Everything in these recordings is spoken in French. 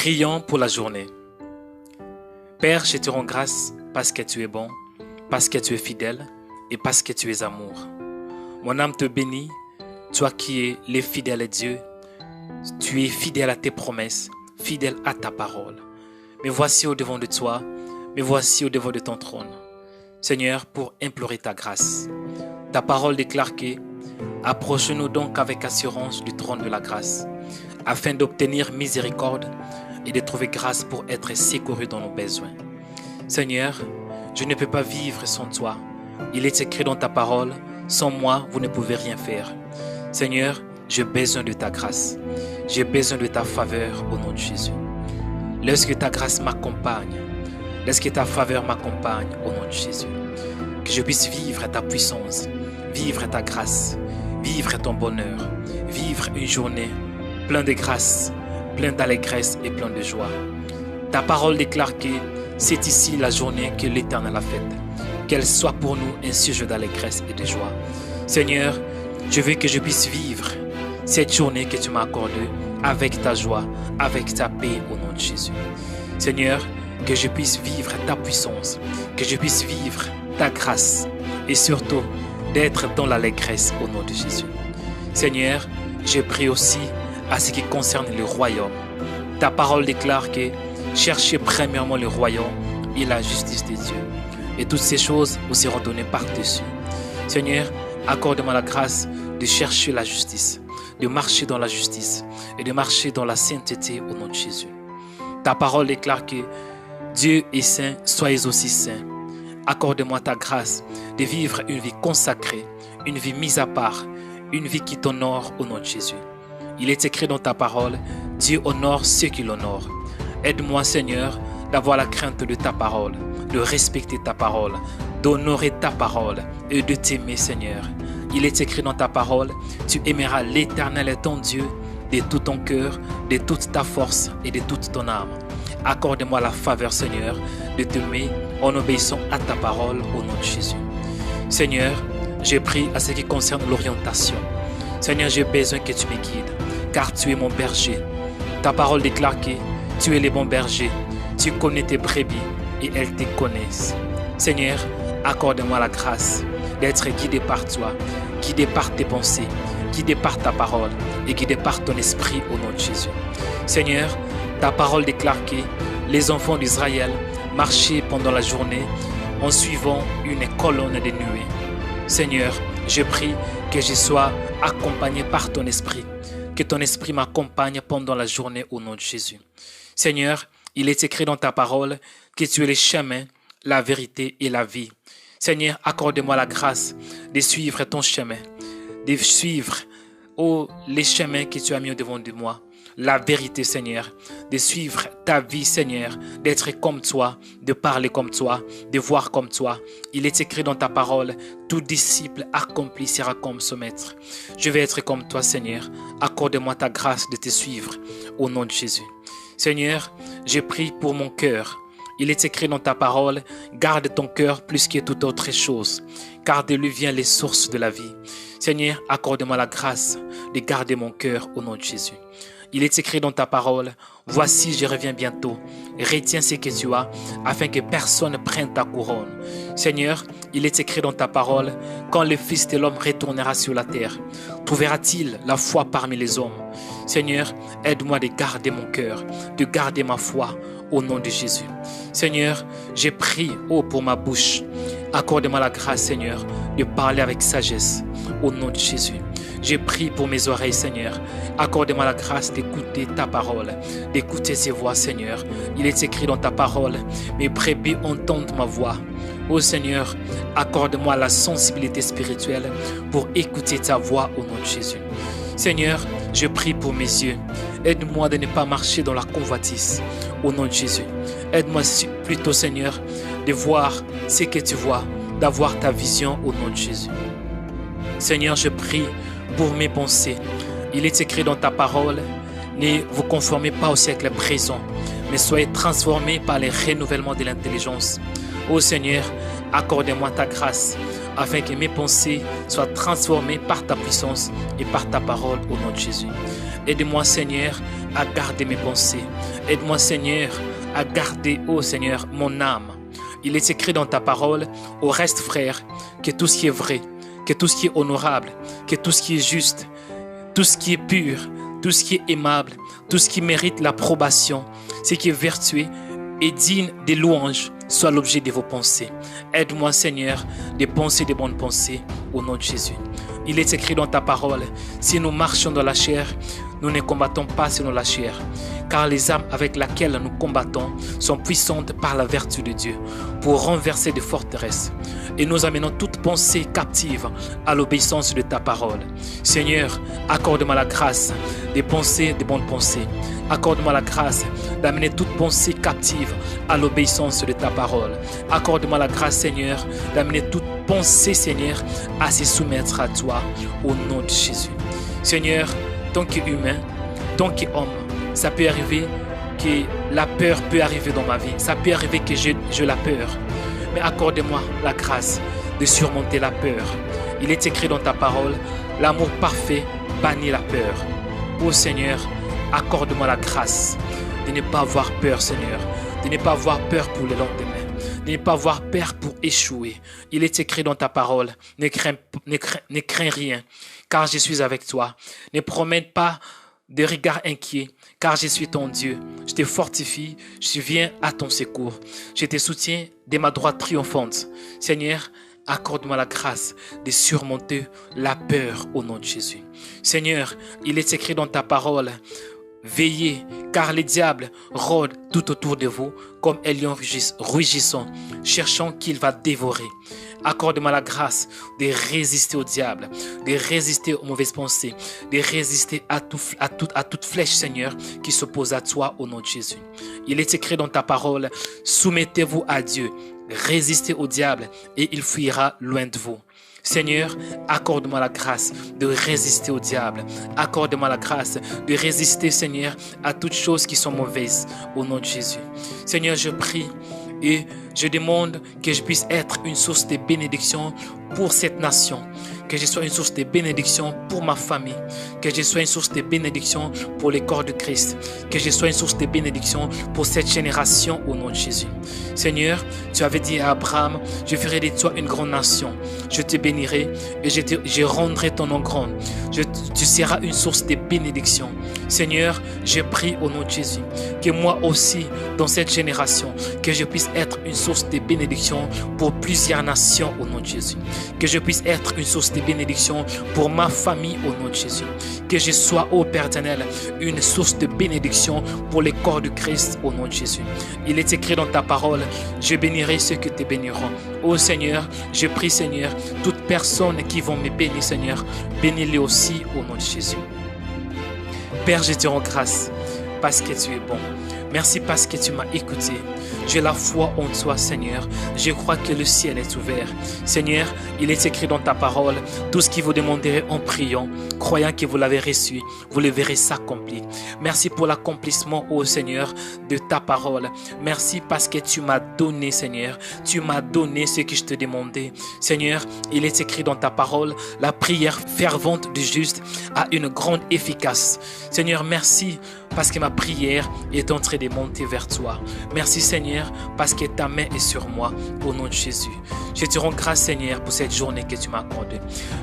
Prions pour la journée. Père, je te rends grâce parce que tu es bon, parce que tu es fidèle et parce que tu es amour. Mon âme te bénit, toi qui es le fidèle Dieu. Tu es fidèle à tes promesses, fidèle à ta parole. Me voici au-devant de toi, me voici au-devant de ton trône. Seigneur, pour implorer ta grâce. Ta parole déclare que approchons-nous donc avec assurance du trône de la grâce, afin d'obtenir miséricorde et de trouver grâce pour être secouru dans nos besoins. Seigneur, je ne peux pas vivre sans toi. Il est écrit dans ta parole, sans moi, vous ne pouvez rien faire. Seigneur, j'ai besoin de ta grâce. J'ai besoin de ta faveur au nom de Jésus. Laisse que ta grâce m'accompagne. Laisse que ta faveur m'accompagne au nom de Jésus. Que je puisse vivre ta puissance, vivre ta grâce, vivre ton bonheur, vivre une journée pleine de grâce, pleine d'allégresse et pleine de joie. Ta parole déclare que c'est ici la journée que l'Éternel a faite. Qu'elle soit pour nous un sujet d'allégresse et de joie. Seigneur, je veux que je puisse vivre cette journée que tu m'as accordée avec ta joie, avec ta paix au nom de Jésus. Seigneur, que je puisse vivre ta puissance, que je puisse vivre ta grâce et surtout d'être dans l'allégresse au nom de Jésus. Seigneur, je prie aussi à ce qui concerne le royaume. Ta parole déclare que cherchez premièrement le royaume et la justice de Dieu. Et toutes ces choses vous seront données par-dessus. Seigneur, accorde-moi la grâce de chercher la justice, de marcher dans la justice et de marcher dans la sainteté au nom de Jésus. Ta parole déclare que Dieu est saint, soyez aussi saints. Accorde-moi ta grâce de vivre une vie consacrée, une vie mise à part, une vie qui t'honore au nom de Jésus. Il est écrit dans ta parole, Dieu honore ceux qui l'honorent. Aide-moi, Seigneur, d'avoir la crainte de ta parole, de respecter ta parole, d'honorer ta parole et de t'aimer, Seigneur. Il est écrit dans ta parole, tu aimeras l'Éternel ton Dieu de tout ton cœur, de toute ta force et de toute ton âme. Accorde-moi la faveur, Seigneur, de t'aimer en obéissant à ta parole au nom de Jésus. Seigneur, j'ai pris à ce qui concerne l'orientation. Seigneur, j'ai besoin que tu me guides, car tu es mon berger. Ta parole déclare que tu es le bon berger. Tu connais tes brebis et elles te connaissent. Seigneur, accorde-moi la grâce d'être guidé par toi, guidé par tes pensées, guidé par ta parole et guidé par ton esprit au nom de Jésus. Seigneur, ta parole déclare que les enfants d'Israël marchaient pendant la journée en suivant une colonne de nuée. Seigneur, je prie que je sois accompagné par ton esprit, que ton esprit m'accompagne pendant la journée au nom de Jésus. Seigneur, il est écrit dans ta parole que tu es le chemin, la vérité et la vie. Seigneur, accorde-moi la grâce de suivre ton chemin, de suivre les chemins que tu as mis au-devant de moi. La vérité, Seigneur, de suivre ta vie, Seigneur, d'être comme toi, de parler comme toi, de voir comme toi. Il est écrit dans ta parole, tout disciple accompli sera comme son maître. Je vais être comme toi, Seigneur. Accorde-moi ta grâce de te suivre au nom de Jésus. Seigneur, je prie pour mon cœur. Il est écrit dans ta parole, garde ton cœur plus que toute autre chose, car de lui viennent les sources de la vie. Seigneur, accorde-moi la grâce de garder mon cœur au nom de Jésus. Il est écrit dans ta parole, voici je reviens bientôt, retiens ce que tu as, afin que personne ne prenne ta couronne. Seigneur, il est écrit dans ta parole, quand le Fils de l'homme retournera sur la terre, trouvera-t-il la foi parmi les hommes? Seigneur, aide-moi de garder mon cœur, de garder ma foi au nom de Jésus. Seigneur, j'ai prié pour ma bouche. Accorde-moi la grâce, Seigneur, de parler avec sagesse au nom de Jésus. J'ai prié pour mes oreilles, Seigneur. Accorde-moi la grâce d'écouter ta parole, d'écouter ses voix, Seigneur. Il est écrit dans ta parole, mes brebis entendent ma voix. Ô Seigneur, accorde-moi la sensibilité spirituelle pour écouter ta voix au nom de Jésus. Seigneur, je prie pour mes yeux. Aide-moi de ne pas marcher dans la convoitise au nom de Jésus. Aide-moi plutôt, Seigneur, de voir ce que tu vois, d'avoir ta vision au nom de Jésus. Seigneur, je prie pour mes pensées. Il est écrit dans ta parole, ne vous conformez pas au siècle présent, mais soyez transformés par le renouvellement de l'intelligence. Ô Seigneur, accorde-moi ta grâce afin que mes pensées soient transformées par ta puissance et par ta parole au nom de Jésus. Aide-moi, Seigneur, à garder mes pensées. Aide-moi, Seigneur, à garder, ô Seigneur, mon âme. Il est écrit dans ta parole, au reste, frère, que tout ce qui est vrai, que tout ce qui est honorable, que tout ce qui est juste, tout ce qui est pur, tout ce qui est aimable, tout ce qui mérite l'approbation, ce qui est vertueux et digne des louanges, soit l'objet de vos pensées. Aide-moi, Seigneur, de penser des bonnes pensées au nom de Jésus. Il est écrit dans ta parole, si nous marchons dans la chair, nous ne combattons pas selon la chair, car les armes avec lesquelles nous combattons sont puissantes par la vertu de Dieu pour renverser des forteresses. Et nous amenons toute pensée captive à l'obéissance de ta parole. Seigneur, accorde-moi la grâce de penser de bonnes pensées. Accorde-moi la grâce d'amener toute pensée captive à l'obéissance de ta parole. Accorde-moi la grâce, Seigneur, d'amener toute pensée, Seigneur, à se soumettre à toi au nom de Jésus. Seigneur, tant qu'humain, tant qu'homme, ça peut arriver que la peur peut arriver dans ma vie. Ça peut arriver que j'ai la peur. Mais accorde-moi la grâce de surmonter la peur. Il est écrit dans ta parole, l'amour parfait bannit la peur. Ô Seigneur, accorde-moi la grâce de ne pas avoir peur, Seigneur, de ne pas avoir peur pour le lendemain, de ne pas avoir peur pour échouer. Il est écrit dans ta parole, ne crains rien, car je suis avec toi. Ne promène pas de regards inquiets, car je suis ton Dieu. Je te fortifie, je viens à ton secours. Je te soutiens de ma droite triomphante. Seigneur, accorde-moi la grâce de surmonter la peur au nom de Jésus. Seigneur, il est écrit dans ta parole, veillez, car le diable rôde tout autour de vous comme un lion rugissant, cherchant qu'il va dévorer. Accorde-moi la grâce de résister au diable, de résister aux mauvaises pensées, de résister à toute flèche, Seigneur, qui s'oppose à toi au nom de Jésus. Il est écrit dans ta parole, soumettez-vous à Dieu, résistez au diable et il fuira loin de vous. Seigneur, accorde-moi la grâce de résister au diable. Accorde-moi la grâce de résister, Seigneur, à toutes choses qui sont mauvaises au nom de Jésus. Seigneur, je prie et je demande que je puisse être une source de bénédiction pour cette nation. Que je sois une source de bénédiction pour ma famille. Que je sois une source de bénédiction pour les corps de Christ. Que je sois une source de bénédiction pour cette génération au nom de Jésus. Seigneur, tu avais dit à Abraham, je ferai de toi une grande nation. Je te bénirai et je rendrai ton nom grand. Tu seras une source de bénédiction. Seigneur, je prie au nom de Jésus que moi aussi, dans cette génération, que je puisse être une source de bénédiction pour plusieurs nations au nom de Jésus. Que je puisse être une source de bénédiction pour ma famille au nom de Jésus. Que je sois, ô Père éternel, une source de bénédiction pour les corps de Christ au nom de Jésus. Il est écrit dans ta parole, je bénirai ceux que te béniront. Ô Seigneur, je prie, Seigneur, toutes personnes qui vont me bénir, Seigneur, bénis-les aussi au nom de Jésus. Père, je te rends grâce parce que tu es bon. Merci parce que tu m'as écouté. J'ai la foi en toi, Seigneur. Je crois que le ciel est ouvert. Seigneur, il est écrit dans ta parole, tout ce que vous demanderez en priant, croyant que vous l'avez reçu, vous le verrez s'accomplir. Merci pour l'accomplissement, ô Seigneur, de ta parole. Merci parce que tu m'as donné, Seigneur. Tu m'as donné ce que je te demandais. Seigneur, il est écrit dans ta parole, la prière fervente du juste a une grande efficace. Seigneur, merci parce que ma prière est en train de monter vers toi. Merci, Seigneur, parce que ta main est sur moi, au nom de Jésus. Je te rends grâce, Seigneur, pour cette journée que tu m'as accordée.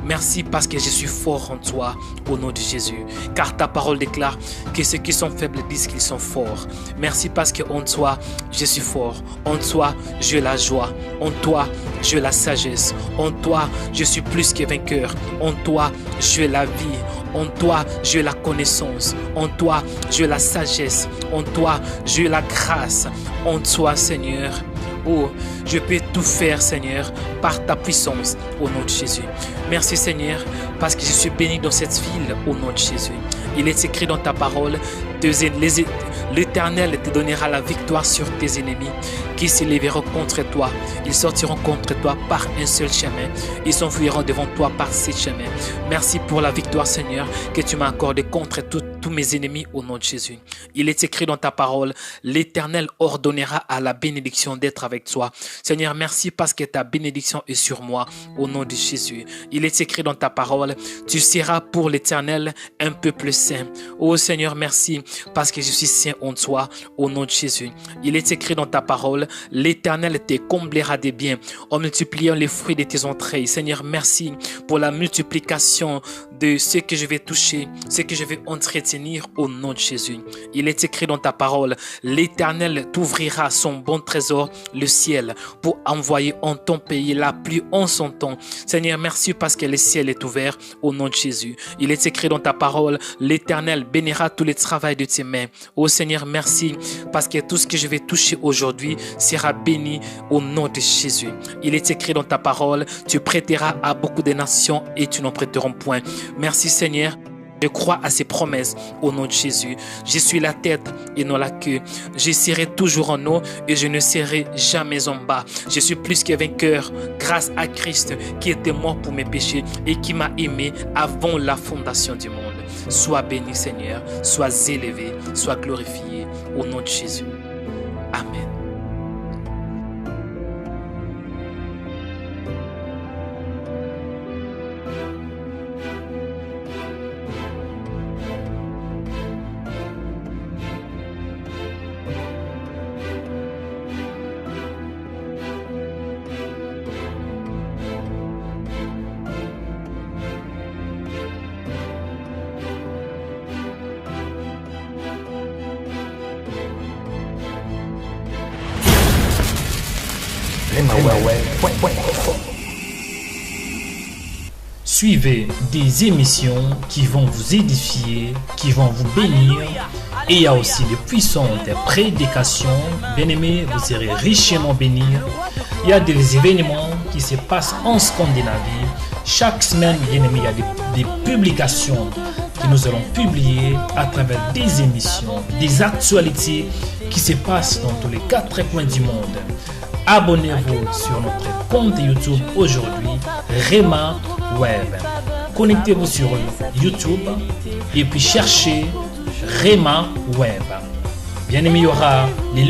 Merci parce que je suis fort en toi, au nom de Jésus. Car ta parole déclare que ceux qui sont faibles disent qu'ils sont forts. Merci parce que en toi, je suis fort. En toi, j'ai la joie. En toi, j'ai la sagesse. En toi, je suis plus que vainqueur. En toi, j'ai la vie. En toi, j'ai la connaissance. En toi, j'ai la sagesse. En toi, j'ai la grâce. En toi, Seigneur, oh, je peux tout faire, Seigneur, par ta puissance, au nom de Jésus. Merci, Seigneur, parce que je suis béni dans cette ville, au nom de Jésus. Il est écrit dans ta parole, l'Éternel te donnera la victoire sur tes ennemis, qui s'élèveront contre toi. Ils sortiront contre toi par un seul chemin. Ils s'enfuiront devant toi par 7 chemins. Merci pour la victoire, Seigneur, que tu m'as accordée contre tous mes ennemis au nom de Jésus. Il est écrit dans ta parole, l'Éternel ordonnera à la bénédiction d'être avec toi. Seigneur, merci parce que ta bénédiction est sur moi au nom de Jésus. Il est écrit dans ta parole, tu seras pour l'Éternel un peuple saint. Oh Seigneur, merci parce que je suis saint en toi au nom de Jésus. Il est écrit dans ta parole, l'Éternel te comblera des biens en multipliant les fruits de tes entrailles. Seigneur, merci pour la multiplication de ce que je vais toucher, ce que je vais entretenir au nom de Jésus. Il est écrit dans ta parole, l'Éternel t'ouvrira son bon trésor, le ciel, pour envoyer en ton pays la pluie en son temps. Seigneur, merci parce que le ciel est ouvert au nom de Jésus. Il est écrit dans ta parole, l'Éternel bénira tout le travail de tes mains. Oh Seigneur, merci parce que tout ce que je vais toucher aujourd'hui sera béni au nom de Jésus. Il est écrit dans ta parole, tu prêteras à beaucoup de nations et tu n'en prêteront point. Merci Seigneur. Je crois à ces promesses au nom de Jésus. Je suis la tête et non la queue. Je serai toujours en haut et je ne serai jamais en bas. Je suis plus que vainqueur grâce à Christ qui était mort pour mes péchés et qui m'a aimé avant la fondation du monde. Sois béni Seigneur, sois élevé, sois glorifié au nom de Jésus. Amen. Suivez des émissions qui vont vous édifier, qui vont vous bénir. Et il y a aussi de puissantes prédications. Bien-aimés, vous serez richement bénis. Il y a des événements qui se passent en Scandinavie. Chaque semaine, bien-aimés, il y a des publications que nous allons publier à travers des émissions, des actualités qui se passent dans tous les 4 coins du monde. Abonnez-vous sur notre compte YouTube aujourd'hui, Rema Web. Connectez-vous sur YouTube et puis cherchez Rema Web. Bien aimé, il y aura les